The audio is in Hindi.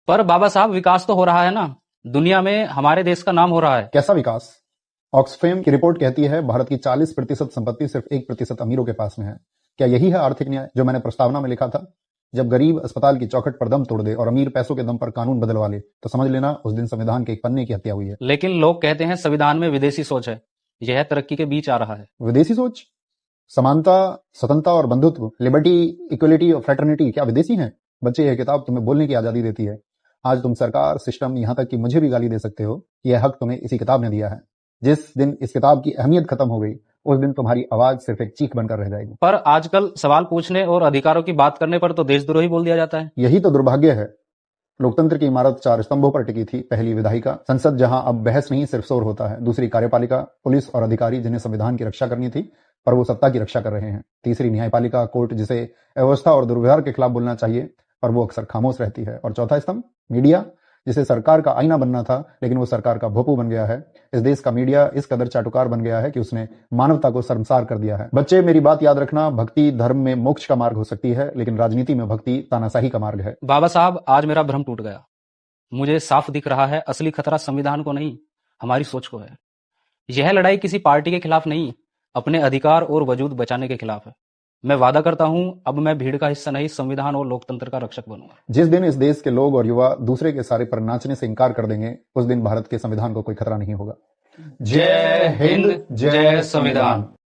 पर बाबा साहब विकास तो हो रहा है ना, दुनिया में हमारे देश का नाम हो रहा है। कैसा विकास? ऑक्सफैम की रिपोर्ट कहती है भारत की 40% संपत्ति सिर्फ 1% अमीरों के पास में है। क्या यही है आर्थिक न्याय जो मैंने प्रस्तावना में लिखा था? जब गरीब अस्पताल की चौखट पर दम तोड़ दे और अमीर पैसों के दम पर कानून बदलवा ले तो समझ लेना उस दिन संविधान के एक पन्ने की हत्या हुई है। लेकिन लोग कहते हैं संविधान में विदेशी सोच है, यह तरक्की के बीच आ रहा है। विदेशी सोच? समानता, स्वतंत्रता और बंधुत्व, लिबर्टी, इक्वलिटी और फ्रेटर्निटी क्या विदेशी हैं? बच्चे, यह किताब तुम्हें बोलने की आजादी देती है। आज तुम सरकार, सिस्टम, यहां तक कि मुझे भी गाली दे सकते हो। यह हक तुम्हें इसी किताब ने दिया है। जिस दिन इस किताब की अहमियत खत्म हो गई उस दिन तुम्हारी आवाज सिर्फ एक चीख बनकर रह जाएगी। पर आजकल सवाल पूछने और अधिकारों की बात करने पर तो देशद्रोही बोल दिया जाता है। यही तो दुर्भाग्य है। लोकतंत्र की इमारत 4 स्तंभों पर टिकी थी। पहली विधायिका संसद, जहां अब बहस नहीं सिर्फ शोर होता है। दूसरी कार्यपालिका, पुलिस और अधिकारी जिन्हें संविधान की रक्षा करनी थी पर वो सत्ता की रक्षा कर रहे हैं। तीसरी न्यायपालिका, कोर्ट, जिसे अव्यवस्था और दुर्व्यवहार के खिलाफ बोलना चाहिए पर वो अक्सर खामोश रहती है। और चौथा स्तंभ, मीडिया, जिसे सरकार का आईना बनना था लेकिन वो सरकार का भोंपू बन गया है। इस देश का मीडिया इस कदर चाटुकार बन गया है कि उसने मानवता को शर्मसार कर दिया है। बच्चे, मेरी बात याद रखना, भक्ति धर्म में मोक्ष का मार्ग हो सकती है लेकिन राजनीति में भक्ति तानाशाही का मार्ग है। बाबा साहब, आज मेरा भ्रम टूट गया। मुझे साफ दिख रहा है असली खतरा संविधान को नहीं, हमारी सोच को है। यह लड़ाई किसी पार्टी के खिलाफ नहीं, अपने अधिकार और वजूद बचाने के खिलाफ है। मैं वादा करता हूं, अब मैं भीड़ का हिस्सा नहीं, संविधान और लोकतंत्र का रक्षक बनूंगा। जिस दिन इस देश के लोग और युवा दूसरे के सारे पर नाचने से इनकार कर देंगे उस दिन भारत के संविधान को कोई खतरा नहीं होगा। जय हिंद, जय संविधान।